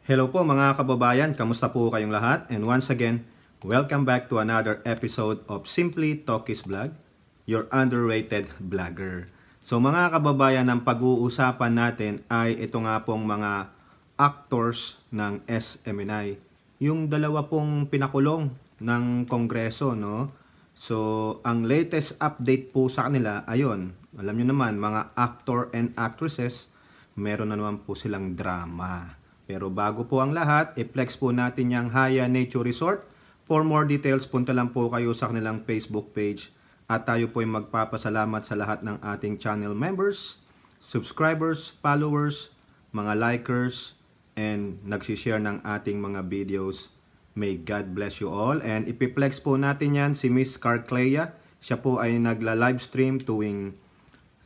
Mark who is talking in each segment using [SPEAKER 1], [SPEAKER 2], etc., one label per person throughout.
[SPEAKER 1] Hello po mga kababayan, kamusta po kayong lahat? And once again, welcome back to another episode of Simply Talkies Vlog, your underrated vlogger. So mga kababayan, ang pag-uusapan natin ay ito nga pong mga actors ng SMNI. Yung dalawa pong pinakulong ng Kongreso, no? So, ang latest update po sa kanila, ayon, alam nyo naman, mga actor and actresses, meron na naman po silang drama. Pero bago po ang lahat, i-flex po natin yung Haya Nature Resort. For more details, punta lang po kayo sa kanilang Facebook page. At tayo po ay magpapasalamat sa lahat ng ating channel members, subscribers, followers, mga likers, and nagsishare ng ating mga videos. May God bless you all. And ipiplex po natin yan si Miss Carclea. Siya po ay nagla-livestream tuwing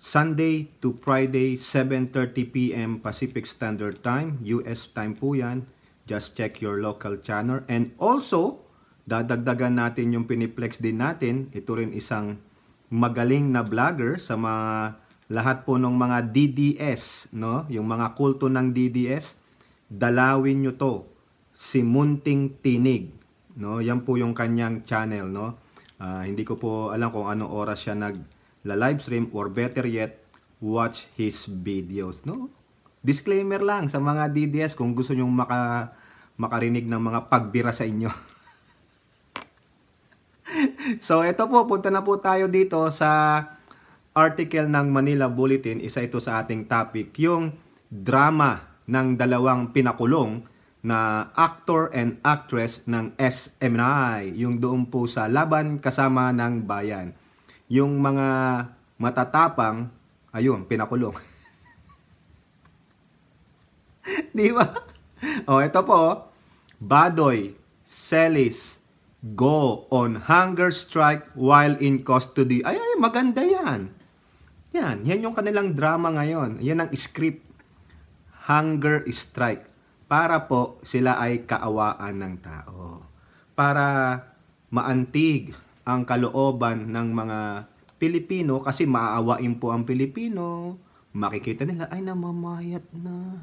[SPEAKER 1] Sunday to Friday, 7:30 PM Pacific Standard Time, US time po yan. Just check your local channel. And also, dadagdagan natin yung piniplex din natin. Ito rin isang magaling na vlogger sa mga lahat po ng mga DDS, no? Yung mga kulto ng DDS, dalawin nyo to. Si Munting Tinig, no? Yan po yung kanyang channel, no? Hindi ko po alam kung anong oras siya nagla-livestream or better yet, watch his videos, no? Disclaimer lang sa mga DDS kung gusto nyong makarinig ng mga pagbira sa inyo. So, ito po, punta na po tayo dito sa article ng Manila Bulletin. Isa ito sa ating topic, yung drama ng dalawang pinakulong na actor and actress ng SMNI, yung doon po sa Laban Kasama ng Bayan. Yung mga matatapang, ayun, pinakulong. Di ba? O, ito po, Badoy, Celis, go on hunger strike while in custody. Ay, maganda yan. Yan yung kanilang drama ngayon. Yan ang script. Hunger strike. Para po sila ay kaawaan ng tao. Para maantig ang kalooban ng mga Pilipino kasi maaawain po ang Pilipino. Makikita nila, ay namamayat na.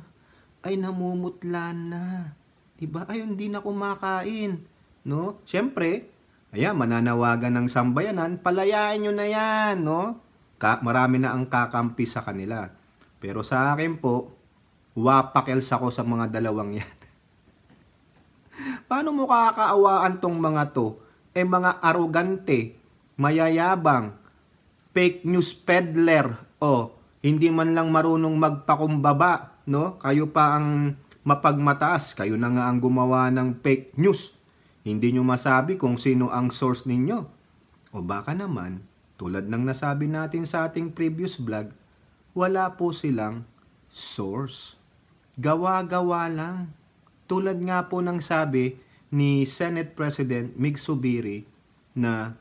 [SPEAKER 1] Ay namumutla na. Diba? Ay hindi na kumakain. No? Siyempre, ayan, mananawagan ng sambayanan, palayain nyo na yan. No? Marami na ang kakampi sa kanila. Pero sa akin po, wapakels ako sa mga dalawang yan. Paano mo kakaawaan tong mga to? Mga arogante, mayayabang, fake news peddler, hindi man lang marunong magpakumbaba, no? Kayo pa ang mapagmataas, kayo na nga ang gumawa ng fake news. Hindi nyo masabi kung sino ang source ninyo. O baka naman, tulad ng nasabi natin sa ating previous vlog, wala po silang source. Gawa-gawa lang. Tulad nga po ng sabi ni Senate President Mig Zubiri na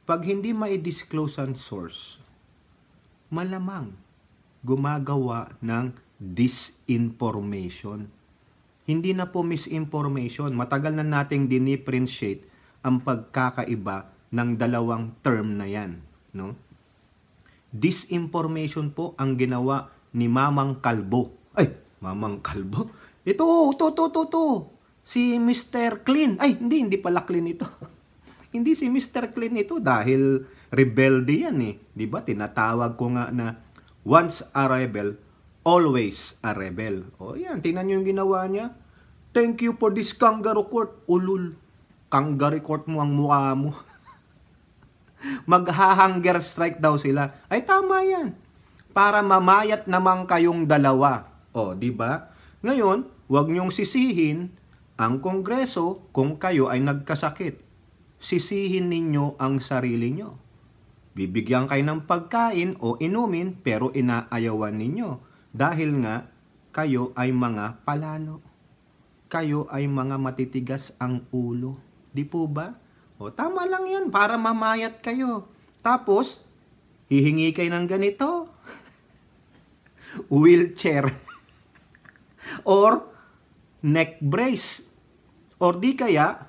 [SPEAKER 1] pag hindi ma-disclose ang source, malamang gumagawa ng disinformation. Hindi na po misinformation. Matagal na nating dinifferentiate ang pagkakaiba ng dalawang term na yan. No? Disinformation po ang ginawa ni Mamang Kalbo. Ay, Mamang Kalbo? Ito. Si Mr. Clean. Ay, hindi pala clean ito. Hindi si Mr. Clean ito dahil rebelde yan eh. Diba? Tinatawag ko nga na once a rebel, always a rebel. O yan, tingnan nyo yung ginawa niya. Thank you for this kangaroo court. Ulul, kangaroo court mo ang mukha mo. Magha-hunger strike daw sila. Ay, tama yan. Para mamayat naman kayong dalawa. O, diba? Ngayon, huwag nyong sisihin ang Kongreso kung kayo ay nagkasakit. Sisihin ninyo ang sarili nyo. Bibigyan kayo ng pagkain o inumin pero inaayawan ninyo. Dahil nga, kayo ay mga palalo. Kayo ay mga matitigas ang ulo. Di po ba? O tama lang yan para mamayat kayo. Tapos, hihingi kayo ng ganito. Wheelchair. Or neck brace. Or di kaya,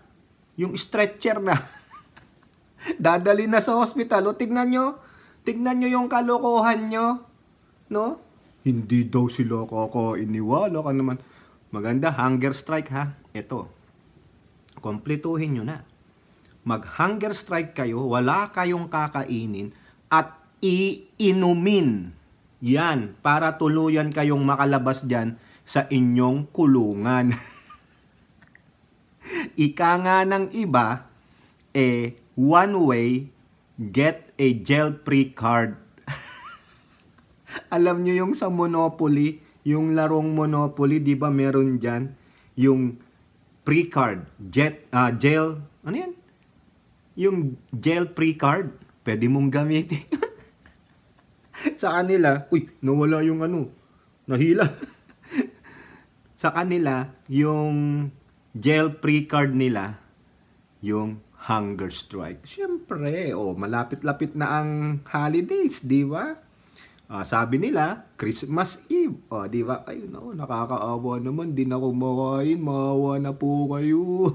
[SPEAKER 1] yung stretcher na. Dadali na sa hospital. O tignan nyo yung kalokohan nyo. No? Hindi daw sila kakainiwala ka naman. Maganda, hunger strike ha. Ito, kompletuhin nyo na. Mag-hunger strike kayo, wala kayong kakainin at iinumin. Yan, para tuluyan kayong makalabas dyan sa inyong kulungan. Ika nga ng iba, one way, get a jail-free card. Alam nyo yung sa Monopoly, yung larong Monopoly, di ba meron dyan? Yung free card, jail, ano yan? Yung jail-free card, pwede mong gamitin. Sa kanila, uy, nawala yung ano, nahila. Sa kanila, yung jail-free card nila, yung hunger strike. Siyempre, malapit-lapit na ang holidays, di ba? Sabi nila, Christmas Eve. Di ba? Ay, no, nakakaawa naman, di na kumakain, maawa na po kayo.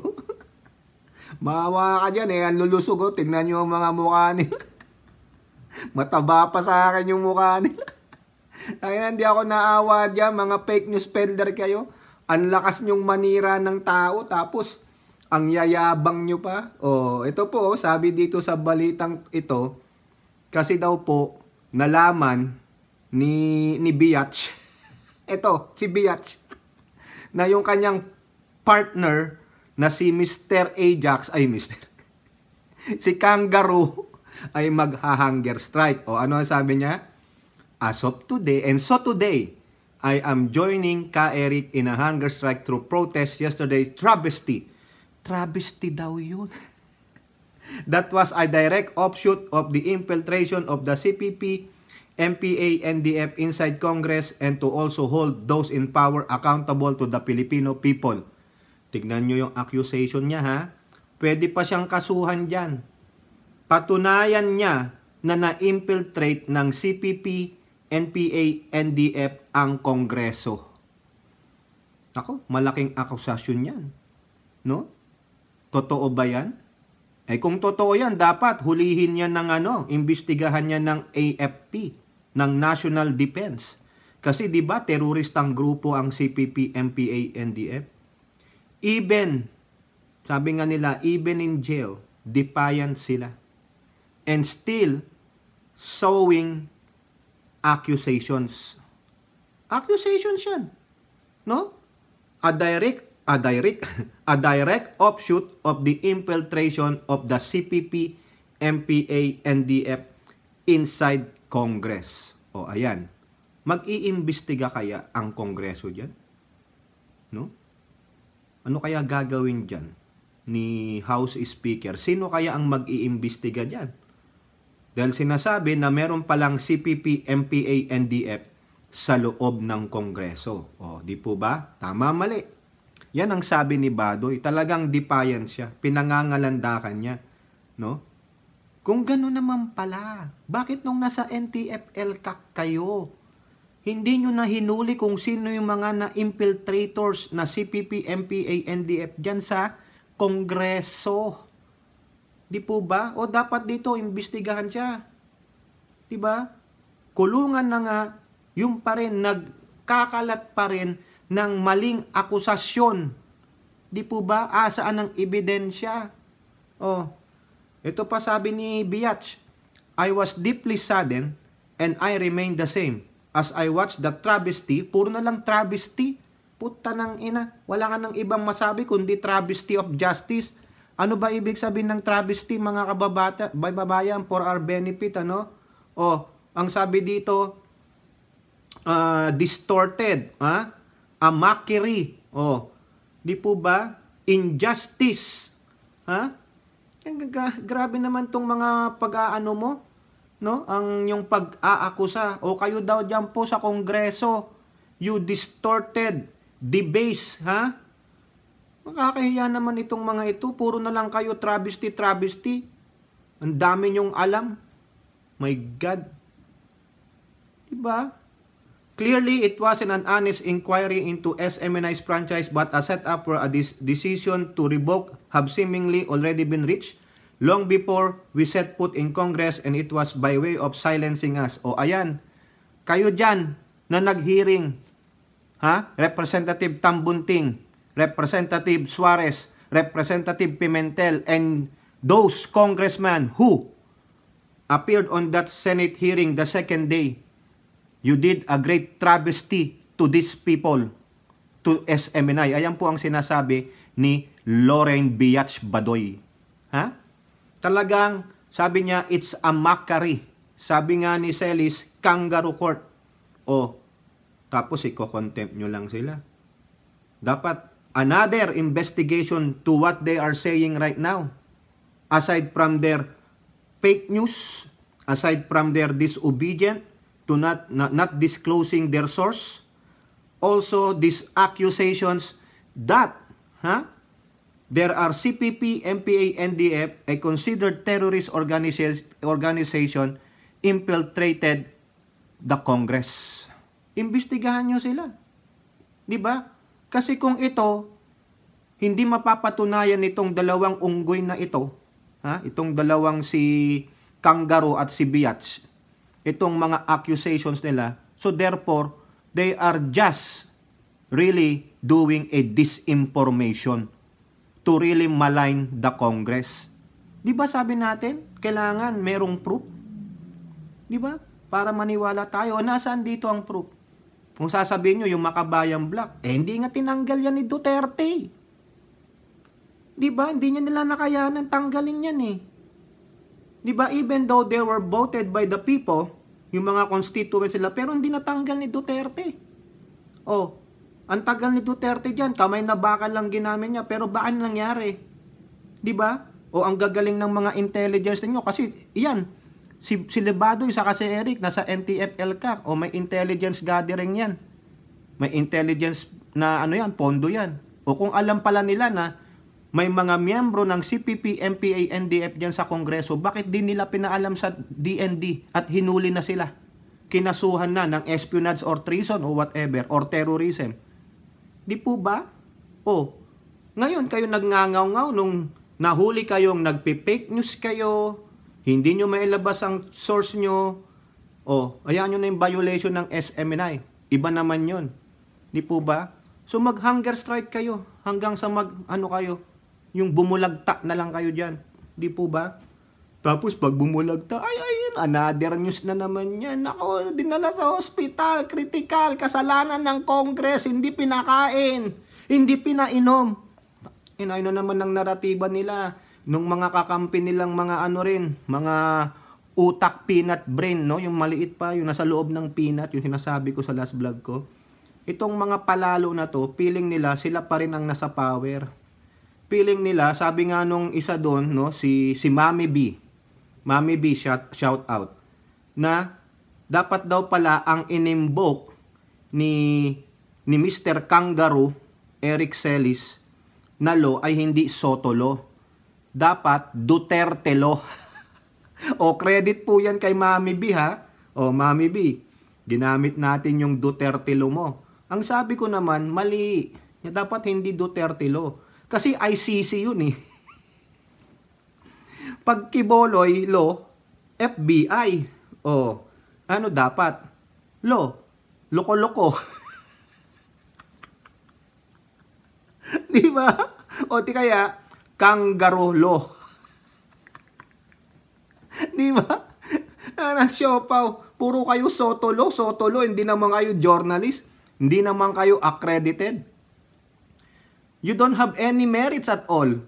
[SPEAKER 1] Maawa ka dyan ang lulusog, tingnan nyo ang mga mukha nila. Mataba pa sa akin yung mukha nila. Ay, hindi ako naawa dyan, mga fake news peddler kayo. Ang lakas nyong manira ng tao, tapos ang yayabang nyo pa. Ito po, sabi dito sa balitang ito, kasi daw po, nalaman ni Biatch, ito, si Biatch, na yung kanyang partner, na si Mr. Ajax, si Kangaroo, ay magha-hunger strike. Ano ang sabi niya? As of today, and so today, I am joining Ka Eric in a hunger strike through protest yesterday. Travesty. Travesty daw yun. That was a direct offshoot of the infiltration of the CPP, MPA, NDF inside Congress and to also hold those in power accountable to the Filipino people. Tignan nyo yung accusation niya ha. Pwede pa siyang kasuhan dyan. Patunayan niya na na-infiltrate ng CPP, NPA, NDF ang Kongreso. Ako, malaking akusasyon yan. No? Totoo ba yan? Kung totoo yan, dapat hulihin niya ng imbestigahan niya ng AFP, ng National Defense. Kasi 'di ba teroristang grupo ang CPP, MPA, NDF? Even, sabi nga nila, even in jail, defiant sila. And still, sowing accusations. Accusations yan. No? A direct offshoot of the infiltration of the CPP, MPA, NDF inside Congress. Ayan. Mag-iimbestiga kaya ang Kongreso dyan? No? Ano kaya gagawin dyan ni House Speaker? Sino kaya ang mag-iimbestiga dyan? Dahil sinasabi na meron palang CPP, MPA, NDF sa loob ng Kongreso. Di po ba? Tama, mali. Yan ang sabi ni Badoy. Talagang defiant siya. Pinangangalandakan niya. No? Kung gano'n naman pala, bakit nung nasa NTF-ELCAC kayo, hindi nyo na hinuli kung sino yung mga na-infiltrators na CPP, MPA, NDF dyan sa Kongreso? Di po ba? Dapat dito, imbestigahan siya. Di ba? Kulungan na nga, yung pa rin, nagkakalat pa rin ng maling akusasyon. Di po ba? Saan ang ebidensya? Ito pa sabi ni Biatch, I was deeply saddened and I remained the same. As I watched the travesty, puro na lang travesty. Puta ng ina. Wala ka ng ibang masabi kundi travesty of justice. Ano ba ibig sabihin ng travesty, mga kababayan, for our benefit, ano? Ang sabi dito, distorted, a mockery. Di po ba? Injustice. Grabe naman tong mga pag-aano mo. No? Ang yung pag-aakusa kayo daw diyan po sa Kongreso, you distorted, debase, Makakahiya naman itong mga ito, puro na lang kayo travesty. Ang dami nyong alam. My God. Diba? Clearly, it wasn't an honest inquiry into SMNI's franchise but a setup for a decision to revoke have seemingly already been reached long before we set foot in Congress and it was by way of silencing us. Ayan, kayo dyan na nag-hearing, Representative Tambunting, Representative Suarez, Representative Pimentel, and those congressmen who appeared on that Senate hearing the second day. You did a great travesty to these people, to SMNI. Ayan po ang sinasabi ni Lorraine Biatch Badoy. Talagang, sabi niya, it's a mockery. Sabi nga ni Celis, kangaroo court. Tapos iko-contempt nyo lang sila. Dapat another investigation to what they are saying right now. Aside from their fake news, aside from their disobedient to not disclosing their source, also these accusations that there are CPP, MPA, NDF, a considered terrorist organization infiltrated the Congress. Imbestigahan nyo sila. Diba? Kasi kung ito, hindi mapapatunayan itong dalawang unggoy na ito, itong dalawang si Kangaroo at si Biatch, itong mga accusations nila, so therefore, they are just really doing a disinformation to really malign the Congress. Di ba sabi natin, kailangan merong proof? Di ba? Para maniwala tayo. Nasaan dito ang proof? Kung sasabihin nyo, yung Makabayan Black, hindi nga tinanggal yan ni Duterte. Di ba? Hindi niya nila nakayanan tanggalin yan eh. Di ba? Even though they were voted by the people, yung mga constituents sila, pero hindi natanggal ni Duterte. Ang tagal ni Duterte dyan, kamay na bakal lang ginamit niya, pero bakit nangyari? Di ba? Ang gagaling ng mga intelligence ninyo, kasi iyan, si Lebadoy saka si Eric, nasa NTF-ELCAC, may intelligence gathering yan. May intelligence na pondo yan. Kung alam pala nila na may mga miyembro ng CPP, MPA, NDF dyan sa Kongreso, bakit di nila pinaalam sa DND at hinuli na sila? Kinasuhan na ng espionage or treason or whatever, or terrorism. Di po ba? Ngayon kayo nagngangaw-ngaw nung nahuli kayong nagpi-fake news kayo, hindi nyo mailabas ang source nyo, ayan nyo na yung violation ng SMNI. Iba naman yun. Di po ba? So mag-hunger strike kayo hanggang sa kayo, yung bumulagta na lang kayo dyan. Di po ba? Tapos pag bumulagta, another news na naman yan. Ako, dinala sa hospital, critical, kasalanan ng Congress, hindi pinakain, hindi pinainom. Inaino naman ng naratiba nila, nung mga kakampi nilang mga mga utak peanut brain, no? Yung maliit pa, yung nasa loob ng peanut, yung sinasabi ko sa last vlog ko. Itong mga palalo na to, feeling nila sila pa rin ang nasa power. Feeling nila, sabi nga nung isa doon, no, si Mami B. Mami B, shout out, na dapat daw pala ang inimboke ni Mr. Kangaroo, Eric Celis, na law ay hindi Soto law. Dapat Duterte law. Credit po yan kay Mami B, ha? Mami B, ginamit natin yung Duterte law mo. Ang sabi ko naman, mali. Dapat hindi Duterte law. Kasi ICC yun eh. Pag Kiboloy law, FBI. Ano dapat? Law. Loko-loko. Di ba? Di kaya, Kangaroo law. Di ba? Siopaw. Puro kayo Soto law. Hindi naman kayo journalist. Hindi naman kayo accredited. You don't have any merits at all.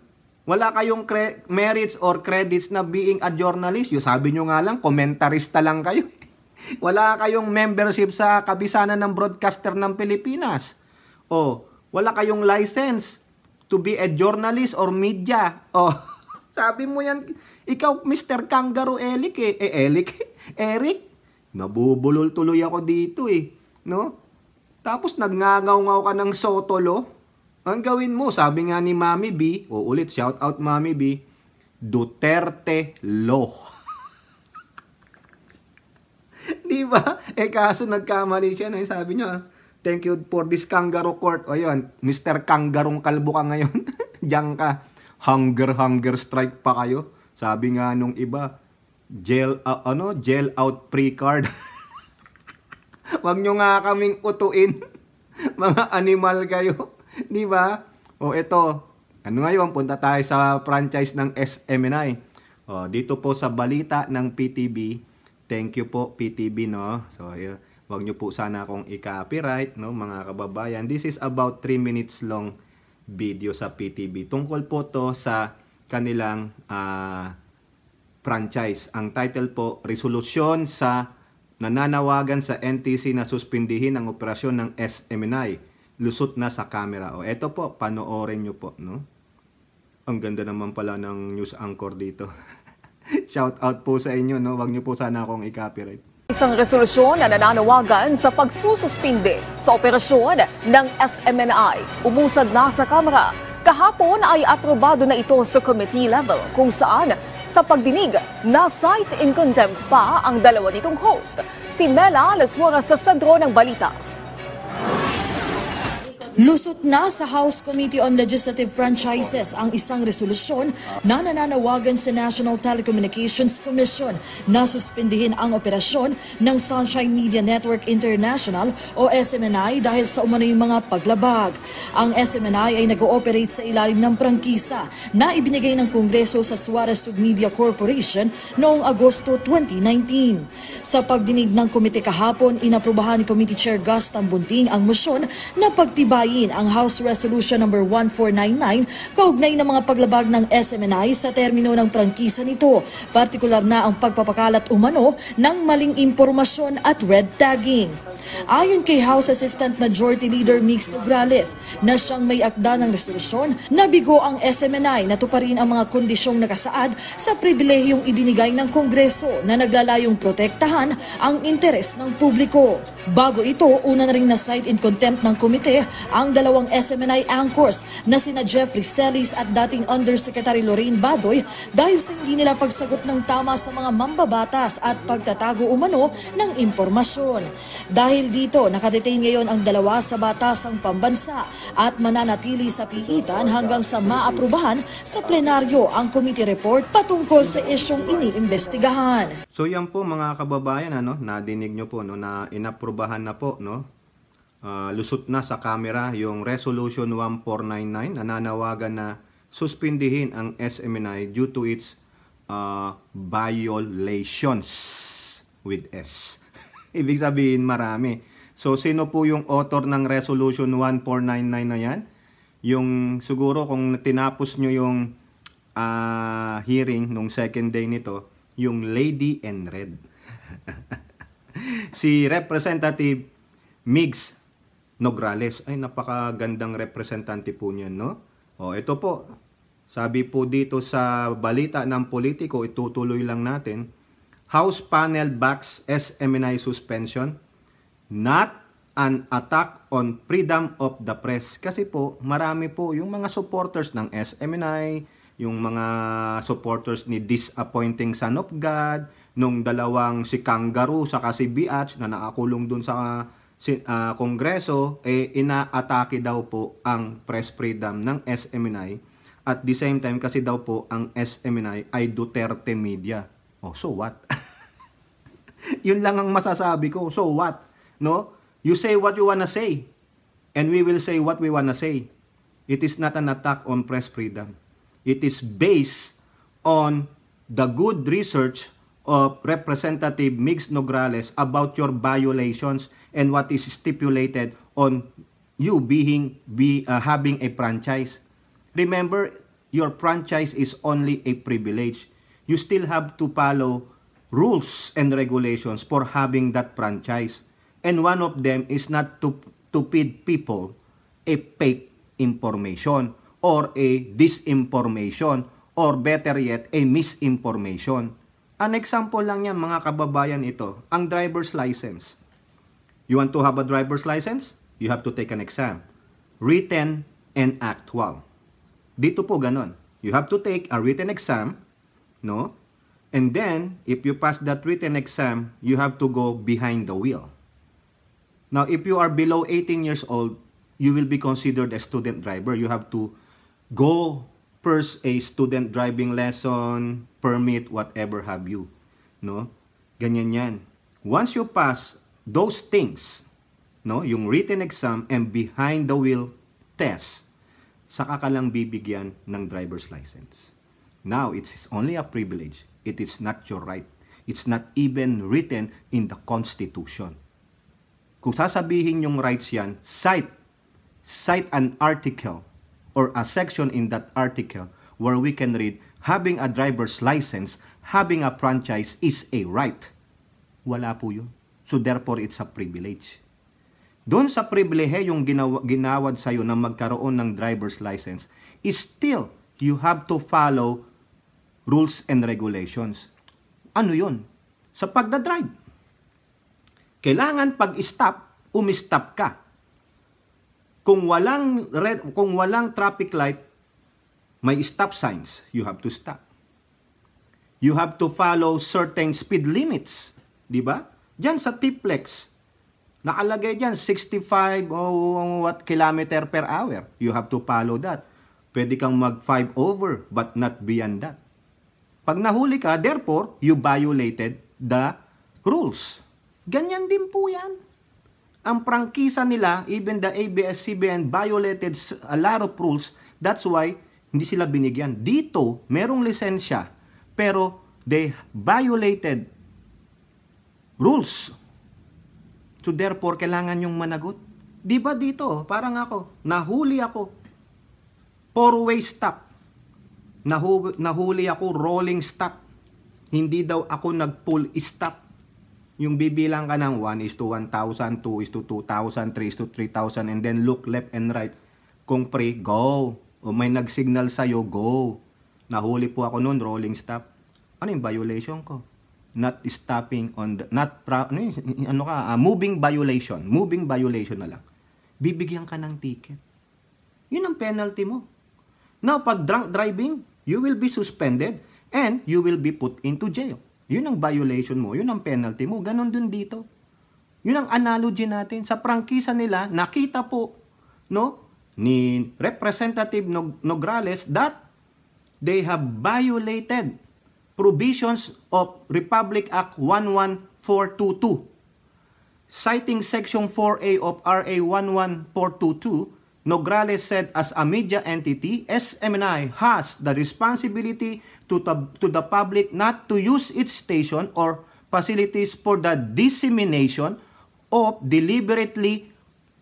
[SPEAKER 1] Wala kayong merits or credits na being a journalist. Yung sabi nyo nga lang, komentarista lang kayo. Wala kayong membership sa kabisanan ng broadcaster ng Pilipinas. Wala kayong license to be a journalist or media. Sabi mo yan, ikaw Mr. Kangaroo Eric Eric, nabubulol tuloy ako dito no? Tapos nagngangaw-ngaw ka ng Soto law. Ang gawin mo, sabi nga ni Mami B, ulit, shout out Mami B, Duterte law. Di ba? Kaso nagkamali siya na sabi niya, thank you for this kangaroo court. Ayun, Mr. Kangarong kalbo ka ngayon. Diyan ka, hunger strike pa kayo. Sabi nga nung iba, jail out pre-card. Wag nyo nga kaming utuin. Mga animal kayo. Di ba? O ito, ano ngayon, punta tayo sa franchise ng SMNI. O, dito po sa balita ng PTB. Thank you po PTB, no? So, wag nyo po sana akong i-copyright, no, mga kababayan. This is about 3 minutes long video sa PTB. Tungkol po to sa kanilang franchise. Ang title po, Resolusyon sa nananawagan sa NTC na suspindihin ang operasyon ng SMNI. Lusot na sa camera. O, eto po, panoorin nyo po, no? Ang ganda naman pala ng news anchor dito. Shout out po sa inyo, no? Wag nyo po sana akong i-copyright.
[SPEAKER 2] Isang resolusyon na nananawagan sa pagsususpinde sa operasyon ng SMNI. Umusad na sa Kamara. Kahapon ay aprobado na ito sa committee level kung saan sa pagdinig na cite in contempt pa ang dalawa nitong host. Si Mela Laswara sa sentro ng balita.
[SPEAKER 3] Lusot na sa House Committee on Legislative Franchises ang isang resolusyon na nananawagan sa National Telecommunications Commission na suspindihin ang operasyon ng Sunshine Media Network International o SMNI dahil sa umano'y mga paglabag. Ang SMNI ay nag-ooperate sa ilalim ng prangkisa na ibinigay ng Kongreso sa Suarez Submedia Corporation noong Agosto 2019. Sa pagdinig ng komite kahapon, inaprubahan ni Committee Chair Gus Tambunting ang motion na pagtibay ang House Resolution number 1499 kaugnay ng mga paglabag ng SMNI sa termino ng prangkisa nito, partikular na ang pagpapakalat umano ng maling impormasyon at red tagging. Ayon kay House Assistant Majority Leader Mix Nograles na siyang may akda ng resolusyon, nabigo ang SMNI na tuparin ang mga kondisyong nakasaad sa pribilehiyong ibinigay ng Kongreso na naglalayong protektahan ang interes ng publiko. Bago ito, una na rin na cite in contempt ng komite ang dalawang SMNI anchors na sina Jeffrey Celis at dating Undersecretary Lorraine Badoy dahil sa hindi nila pagsagot ng tama sa mga mambabatas at pagtatago umano ng impormasyon. Dahil dito, nakadetain ngayon ang dalawa sa batasang pambansa at mananatili sa piitan hanggang sa maaprubahan sa plenaryo ang committee report patungkol sa isyong iniimbestigahan.
[SPEAKER 1] So yan po mga kababayan, ano, nadinig nyo po, no, na inaprubahan na po, no? Lusot na sa camera yung Resolution 1499 na nanawagan na suspindihin ang SMNI due to its violations with S. Ibig sabihin marami. So sino po yung author ng Resolution 1499 na yan? Yung siguro kung tinapos nyo yung hearing nung second day nito, yung Lady in Red. Si Representative Migs Nograles. Ay, napakagandang representante po niyan, no? O, ito po. Sabi po dito sa balita ng politiko, itutuloy lang natin. House panel backs SMNI suspension, not an attack on freedom of the press. Kasi po, marami po yung mga supporters ng SMNI, yung mga supporters ni Disappointing Son of God, nung dalawang si Kangaroo saka si Biatch na nakakulong dun sa Kongreso, inaatake daw po ang press freedom ng SMNI. At the same time kasi daw po ang SMNI ay Duterte Media. Oh, so what? Yun lang ang masasabi ko. So what? No? You say what you wanna say. And we will say what we wanna say. It is not an attack on press freedom. It is based on the good research of Representative Migs Nograles about your violations and what is stipulated on you having a franchise. Remember, your franchise is only a privilege. You still have to follow rules and regulations for having that franchise. And one of them is not to feed people a fake information or a disinformation or better yet, a misinformation. An example lang yan mga kababayan ito, ang driver's license. You want to have a driver's license? You have to take an exam. Written and actual. Dito po ganon. You have to take a written exam, no? And then, if you pass that written exam, you have to go behind the wheel. Now, if you are below 18 years old, you will be considered a student driver. You have to go first a student driving lesson, permit, whatever have you. No? Ganyan yan. Once you pass those things, no, yung written exam and behind the wheel test, saka ka lang bibigyan ng driver's license. Now, it's only a privilege. It is not your right. It's not even written in the Constitution. Kung sasabihin yung rights yan, cite an article or a section in that article where we can read, having a driver's license, having a franchise is a right. Wala po yun. So therefore, it's a privilege. Doon sa pribilehe yung ginawad sa'yo na magkaroon ng driver's license, is still, you have to follow rules and regulations. Ano yun? Sa pagdadrive. Kailangan pag-stop, umistop ka. Kung walang traffic light, may stop signs, you have to stop. You have to follow certain speed limits. Di ba? Diyan sa T-Flex, nakalagay dyan, 65 kilometer per hour. You have to follow that. Pwede kang mag-5 over, but not beyond that. Pag nahuli ka, therefore, you violated the rules. Ganyan din po yan. Ang prangkisa nila, even the ABS-CBN violated a lot of rules. That's why, hindi sila binigyan. Dito, merong lisensya, pero they violated rules. So therefore, kailangan yung managot. Di ba dito, parang ako, nahuli ako, 4-way stop. Nahuli ako, rolling stop. Hindi daw ako nag-pull stop. Yung bibilang ka ng 1:1,000, 2:2,000, 3:3,000, and then look left and right. Kung pre, go. O may nag-signal sa'yo, go. Nahuli po ako noon, rolling stop. Ano yung violation ko? Not stopping on the, moving violation. Moving violation na lang. Bibigyan ka ng ticket. Yun ang penalty mo. Now, pag drunk driving, you will be suspended and you will be put into jail. Yun ang violation mo. Yun ang penalty mo. Ganon dun dito. Yun ang analogy natin. Sa prangkisa nila, nakita po, no, ni Representative Nograles that they have violated provisions of Republic Act 11422. Citing Section 4A of RA 11422, Nograles said as a media entity, SMNI has the responsibility to the public not to use its station or facilities for the dissemination of deliberately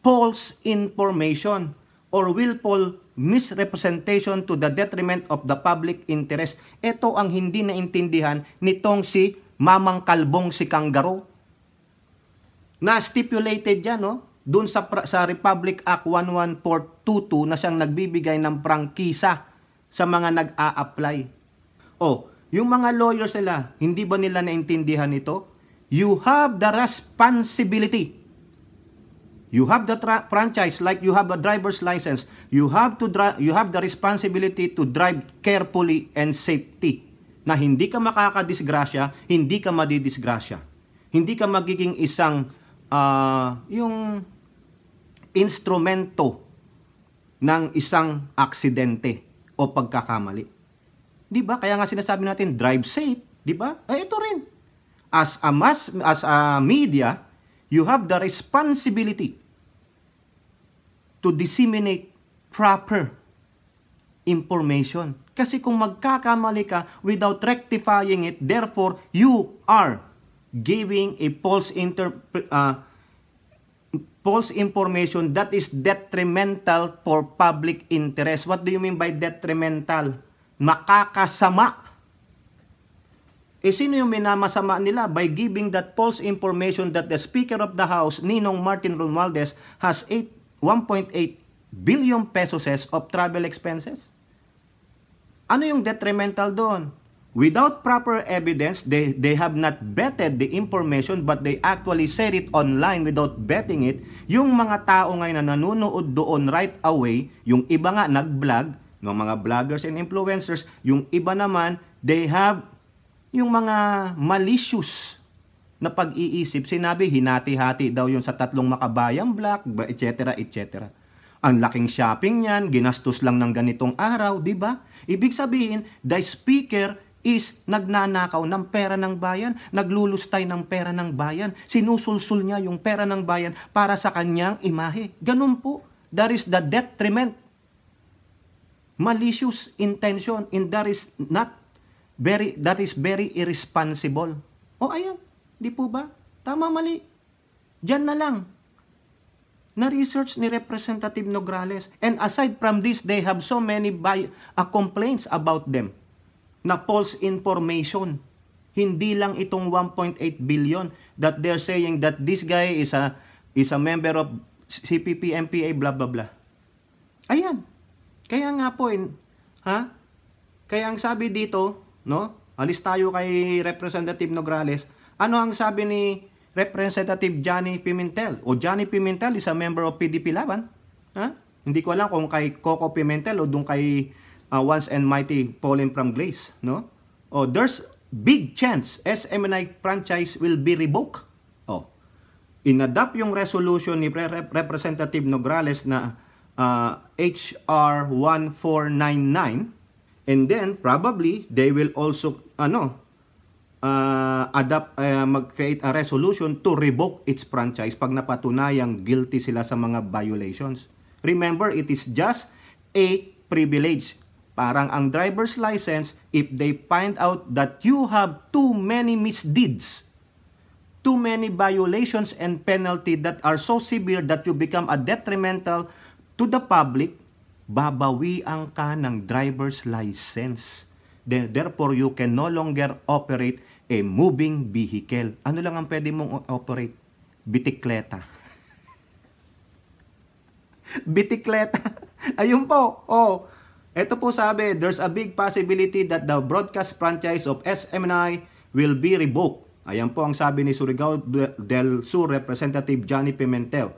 [SPEAKER 1] false information or willful misrepresentation to the detriment of the public interest. Ito ang hindi naintindihan nitong si Mamang Kalbong si Kanggaro. Na stipulated yan, no? Doon sa Republic Act 11422 na siyang nagbibigay ng prangkisa sa mga nag-a-apply. Yung mga lawyers nila, hindi ba nila naintindihan ito? You have the responsibility. You have the franchise like you have a driver's license. You have the responsibility to drive carefully and safety. Na hindi ka makakadisgrasya, hindi ka madidisgrasya. Hindi ka magiging isang yung instrumento ng isang aksidente o pagkakamali. 'Di ba? Kaya nga sinasabi natin drive safe, 'di ba? Ito rin. As a media, you have the responsibility to disseminate proper information. Kasi kung magkakamali ka without rectifying it, therefore, you are giving a false information that is detrimental for public interest. What do you mean by detrimental? Makakasama. Sino yung minamasama nila? By giving that false information that the Speaker of the House, Ninong Martin Romualdez, has 1.8 billion pesos of travel expenses. Ano yung detrimental doon? Without proper evidence, they have not vetted the information but they actually said it online without vetting it. Yung mga tao ngayon na nanonood doon right away, yung iba nga nag-vlog, ng mga vloggers and influencers, yung iba naman, they have yung mga malicious na pag-iisip. Sinabi, hinati-hati daw yun sa 3 makabayang block, etc., etc. Ang laking shopping niyan, ginastos lang ng ganitong araw, di ba? Ibig sabihin, the speaker is nagnanakaw ng pera ng bayan, naglulustay ng pera ng bayan, sinusulsul niya yung pera ng bayan para sa kanyang imahe. Ganun po. That is the detriment. Malicious intention, and that is very irresponsible. O ayan, di po ba? Tama, mali. Diyan na lang. Na-research ni Representative Nograles. And aside from this, they have so many complaints about them na false information. Hindi lang itong 1.8 billion that they're saying that this guy is a member of CPP, MPA, blah, blah, blah. Ayan. Kaya nga po, Kaya ang sabi dito, no? Alis tayo kay Representative Nograles. Ano ang sabi ni Representative Johnny Pimentel? O Johnny Pimentel is a member of PDP Laban. Hindi ko alam kung kay Coco Pimentel o dun kay once and mighty Pauline from Glaze, no? Oh, there's big chance SMNI franchise will be revoked. Oh. Inadapt yung resolution ni Representative Nograles na HR 1499, and then probably they will also mag-create a resolution to revoke its franchise pag napatunayang guilty sila sa mga violations. Remember, it is just a privilege. Parang ang driver's license, if they find out that you have too many misdeeds, too many violations and penalty that are so severe that you become a detrimental to the public, babawian ka ng driver's license. Therefore, you can no longer operate a moving vehicle. Ano lang ang pwede mong operate? Bitikleta. Bitikleta. Ayun po. Oh. Ito po sabi, there's a big possibility that the broadcast franchise of SMNI will be revoked. Ayan po ang sabi ni Surigao del Sur Representative Johnny Pimentel.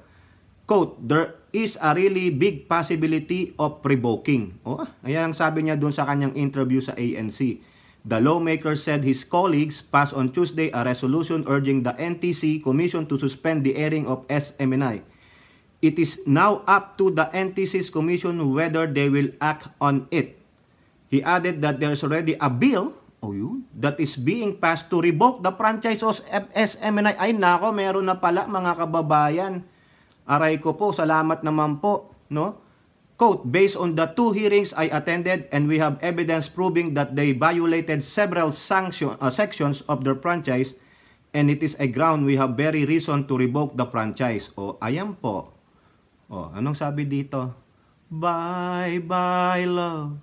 [SPEAKER 1] Quote, there is a really big possibility of revoking. Oh, ayan ang sabi niya dun sa kanyang interview sa ANC. The lawmaker said his colleagues passed on Tuesday a resolution urging the NTC Commission to suspend the airing of SMNI. It is now up to the NTC's commission whether they will act on it. He added that there's already a bill that is being passed to revoke the franchise of SMNI. Ay nako, meron na pala mga kababayan. Aray ko po, salamat naman po, no? Quote, based on the 2 hearings I attended and we have evidence proving that they violated several sections of their franchise and it is a ground we have very reason to revoke the franchise. O, ayan po. O, anong sabi dito? Bye-bye love.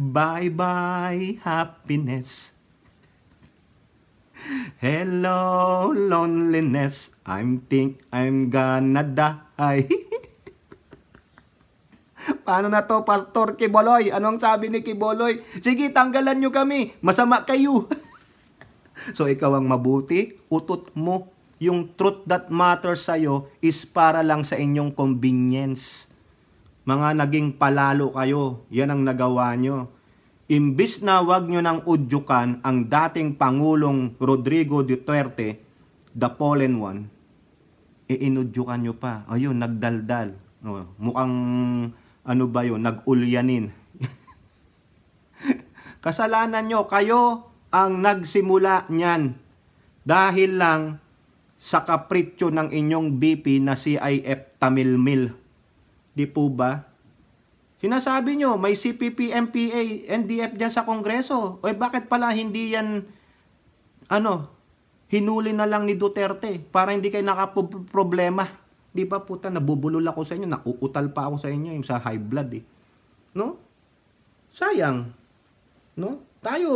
[SPEAKER 1] Bye-bye happiness. Hello loneliness. I'm gonna die. Paano na to, Pastor Kiboloy? Anong sabi ni Kiboloy? Sige, tanggalan nyo kami. Masama kayo. So, ikaw ang mabuti. Utot mo. Yung truth that matters sa'yo is para lang sa inyong convenience. Mga naging palalo kayo. Yan ang nagawa nyo. Imbis na wag nyo nang udyukan ang dating Pangulong Rodrigo Duterte, the fallen one, inudyukan nyo pa. Ayun, nagdaldal. Mukhang, nag-ulyanin. Kasalanan nyo, kayo ang nagsimula niyan. Dahil lang sa kapritsyo ng inyong BP na CIF Tamilmil. Di po ba? Sinasabi nyo, may CPP, MPA, NDF dyan sa Kongreso. O bakit pala hindi yan, hinuli na lang ni Duterte para hindi kayo nakaproblema? Di ba puta, nabubulol ako sa inyo, nakuutal pa ako sa inyo yung sa high blood eh. No? Sayang. No? Tayo,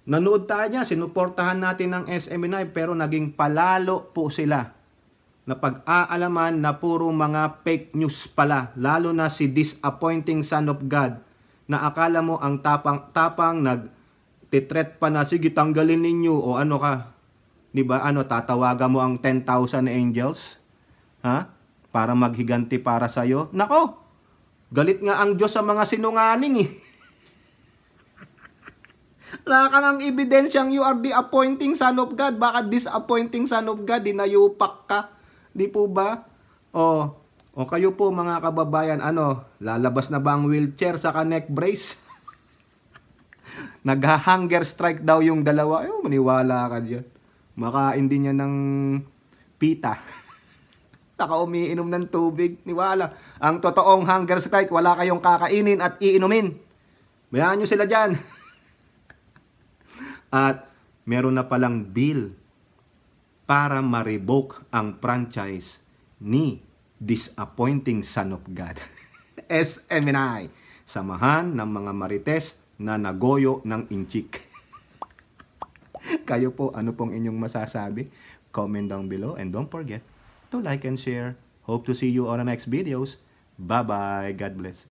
[SPEAKER 1] nanood tayo niya, sinuportahan natin ng SMNI pero naging palalo po sila. Na pag-aalaman na puro mga fake news pala, lalo na si disappointing son of God, na akala mo ang tapang nag-titret pa na, sige tanggalin ninyo, o ano ka, di ba, tatawagan mo ang 10,000 angels, para maghiganti para sa'yo. Nako, galit nga ang Diyos sa mga sinungaling eh. Wala kang ang ebidensyang you are the appointing son of God, baka disappointing son of God, dinayupak ka. Di po ba? O kayo po mga kababayan, lalabas na ba ang wheelchair sa neck brace? Nag-hunger strike daw yung dalawa. Ay, maniwala ka dyan. Makain din niya ng pita. Saka umiinom ng tubig. Niwala. Ang totoong hunger strike, wala kayong kakainin at iinumin. Bayaan nyo sila dyan. At meron na palang bill para ma-revoke ang franchise ni Disappointing Son of God. SMNI. Samahan ng mga marites na nagoyo ng inchik. Kayo po, ano pong inyong masasabi? Comment down below and don't forget to like and share. Hope to see you on the next videos. Bye-bye. God bless.